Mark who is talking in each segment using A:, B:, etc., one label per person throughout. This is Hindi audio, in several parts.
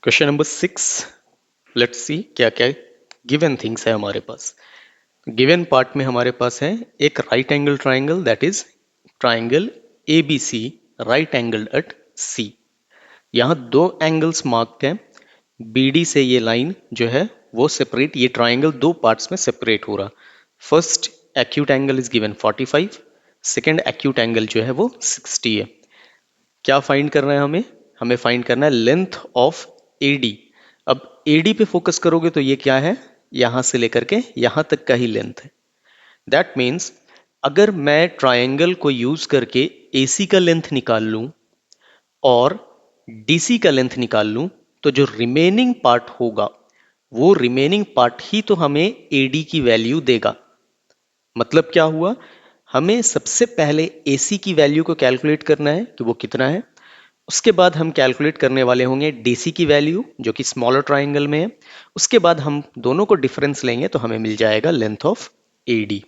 A: Question number 6। लेट्स सी क्या क्या गिवन थिंग्स है हमारे पास। गिवन पार्ट में हमारे पास है एक right angle triangle, that is triangle A B C, right angle at C. यहाँ दो एंगल्स मार्क्ड हैं। बी डी से ये लाइन जो है वो सेपरेट, ये ट्राइंगल दो पार्ट्स में सेपरेट हो रहा। First acute angle is given 45, second acute angle जो है वो 60 है। क्या फाइंड करना है हमें? हमें फाइंड करना है लेंथ ऑफ एडी। अब एडी पे फोकस करोगे तो ये क्या है, यहां से लेकर के यहां तक का ही लेंथ है। दैट मीन्स अगर मैं ट्रायंगल को यूज करके एसी का लेंथ निकाल लूं और डीसी का लेंथ निकाल लूं तो जो रिमेनिंग पार्ट होगा वो रिमेनिंग पार्ट ही तो हमें एडी की वैल्यू देगा। मतलब क्या हुआ, हमें सबसे पहले एसी की वैल्यू को कैलकुलेट करना है कि वो कितना है। उसके बाद हम कैलकुलेट करने वाले होंगे डीसी की वैल्यू जो कि स्मॉलर ट्राइंगल में है। उसके बाद हम दोनों को डिफरेंस लेंगे तो हमें मिल जाएगा length of AD.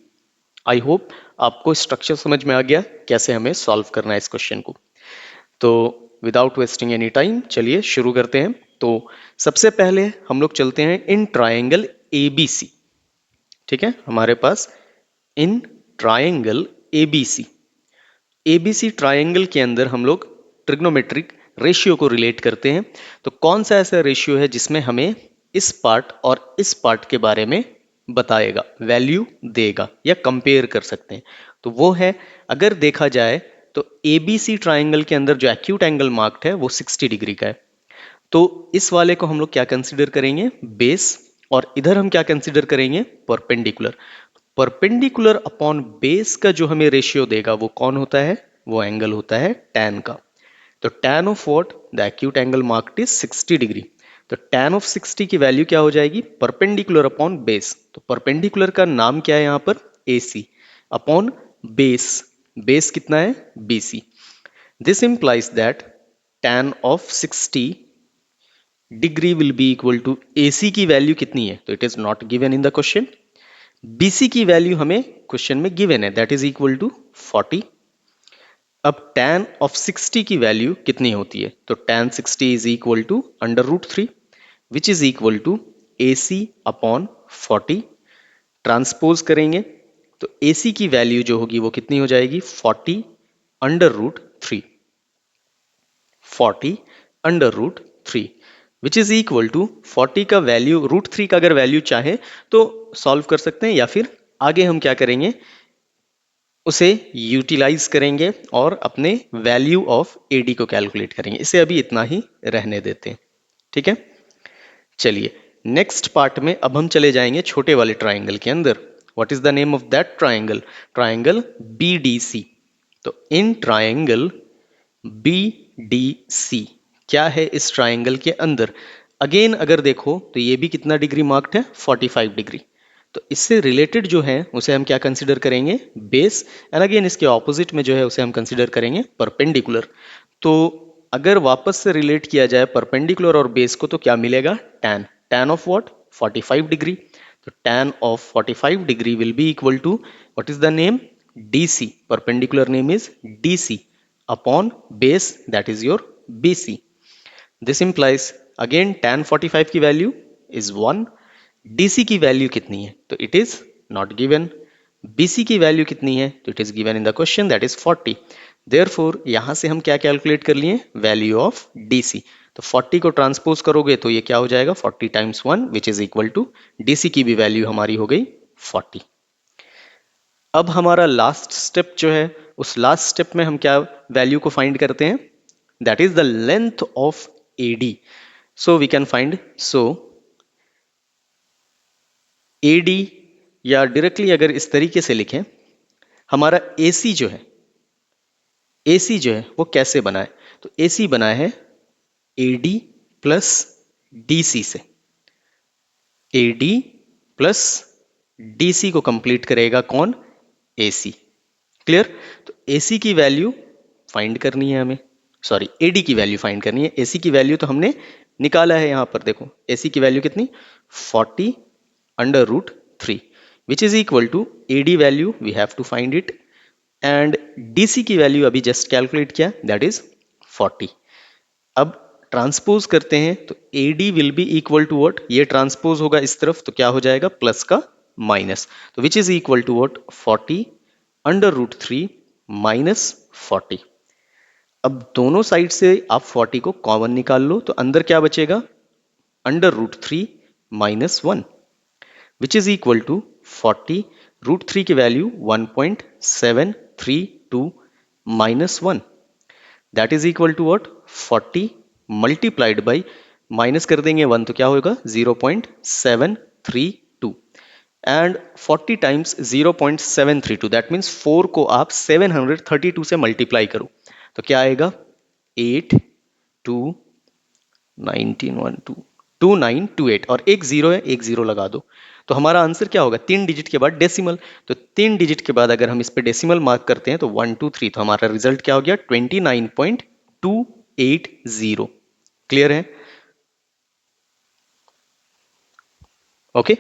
A: I hope आपको स्ट्रक्चर समझ में आ गया कैसे हमें सॉल्व करना है इस क्वेश्चन को। तो विदाउट वेस्टिंग एनी टाइम चलिए शुरू करते हैं। तो सबसे पहले हम लोग चलते हैं इन ट्राइंगल एबीसी। ठीक है, हमारे पास in triangle ABC, ABC triangle के अंदर हम लोग ट्रिग्नोमेट्रिक रेशियो को रिलेट करते हैं। तो कौन सा ऐसा रेशियो है जिसमें हमें इस पार्ट और इस पार्ट के बारे में बताएगा, वैल्यू देगा या कंपेयर कर सकते हैं। तो वो है, अगर देखा जाए तो एबीसी ट्राइंगल के अंदर जो एक्यूट एंगल मार्क्ड है वो 60 डिग्री का है। तो इस वाले को हम लोग क्या कंसिडर करेंगे, बेस, और इधर हम क्या कंसिडर करेंगे, परपेंडिकुलर। परपेंडिकुलर अपॉन बेस का जो हमें रेशियो देगा वो कौन होता है, वो एंगल होता है tan का। तो tan of what, the acute angle marked is 60 degree. तो tan ऑफ 60 की वैल्यू क्या हो जाएगी, परपेंडिकुलर अपॉन बेस। तो परपेंडिकुलर का नाम क्या है यहाँ पर, AC अपॉन बेस। बेस कितना है, BC। This implies that tan of 60 degree will be equal to AC की वैल्यू कितनी है, तो it is not given in the question. BC की वैल्यू हमें क्वेश्चन में गिवन है, दैट इज इक्वल टू 40। अब tan ऑफ 60 की वैल्यू कितनी होती है, तो tan 60 is equal to √3 which is equal to AC upon 40। Transpose करेंगे तो AC की वैल्यू जो होगी वो कितनी हो जाएगी, 40 √3, 40 √3 विच इज इक्वल टू 40 का वैल्यू, √3 का अगर वैल्यू चाहे तो सॉल्व कर सकते हैं, या फिर आगे हम क्या करेंगे, उसे यूटिलाइज करेंगे और अपने वैल्यू ऑफ एडी को कैलकुलेट करेंगे। इसे अभी इतना ही रहने देते हैं। ठीक है, चलिए नेक्स्ट पार्ट में अब हम चले जाएंगे छोटे वाले ट्राइंगल के अंदर। What is the name of that triangle, triangle BDC। तो इन ट्राइंगल BDC क्या है इस ट्राइंगल के अंदर, अगेन अगर देखो तो ये भी कितना डिग्री मार्क्ड है, 45 डिग्री। तो इससे रिलेटेड जो है उसे हम क्या कंसिडर करेंगे, बेस, एंड अगेन इसके ऑपोजिट में जो है उसे हम कंसिडर करेंगे परपेंडिकुलर। तो अगर वापस से रिलेट किया जाए परपेंडिकुलर और बेस को तो क्या मिलेगा, tan, tan of what, 45 degree. तो tan of 45 degree will be equal to what is the name, DC, perpendicular name is DC upon base, that is your BC. This implies again tan 45 की वैल्यू is 1, DC की वैल्यू कितनी है, तो it is not given। BC की वैल्यू कितनी है, तो it is given in the question, that is 40। Therefore यहां से हम क्या कैलकुलेट कर लिए, वैल्यू ऑफ DC। तो 40 को ट्रांसपोज करोगे तो ये क्या हो जाएगा, 40 times 1 which is equal to DC की भी वैल्यू हमारी हो गई 40। अब हमारा लास्ट स्टेप जो है, उस लास्ट स्टेप में हम क्या वैल्यू को फाइंड करते हैं, that is the length of AD. So we can find, so AD, या डायरेक्टली अगर इस तरीके से लिखें, हमारा AC जो है, AC जो है वो कैसे बना है, तो AC बना है AD प्लस DC से। AD प्लस DC को कंप्लीट करेगा कौन, AC। क्लियर। तो AC की वैल्यू फाइंड करनी है हमें, सॉरी AD की वैल्यू फाइंड करनी है। AC की वैल्यू तो हमने निकाला है, यहां पर देखो AC की वैल्यू कितनी, 40 √3 which is equal to AD value we have to find it, and DC की वैल्यू अभी जस्ट कैलकुलेट किया, दैट इज 40। अब ट्रांसपोज करते हैं तो AD will be equal to what, ये ट्रांसपोज होगा इस तरफ तो क्या हो जाएगा प्लस का माइनस, तो which is equal to what 40 under root 3 minus 40। अब दोनों साइड से आप 40 को कॉमन निकाल लो तो अंदर क्या बचेगा under root 3 minus 1 which is equal to 40 root 3 की value 1.732 minus 1 that is equal to what 40 multiplied by minus कर देंगे 1 तो क्या होगा 0.732 एंड 40 टाइम्स 0.732 दैट मीन्स 4 को आप 732 से मल्टीप्लाई करो तो क्या आएगा 8 2 19 1 2 2928 और एक जीरो है एक जीरो लगा दो तो हमारा आंसर क्या होगा 3 डिजिट के बाद डेसिमल, तो 3 डिजिट के बाद अगर हम इस पे डेसिमल मार्क करते हैं तो 1 2 3 तो हमारा रिजल्ट क्या हो गया 29.280। क्लियर है? ओके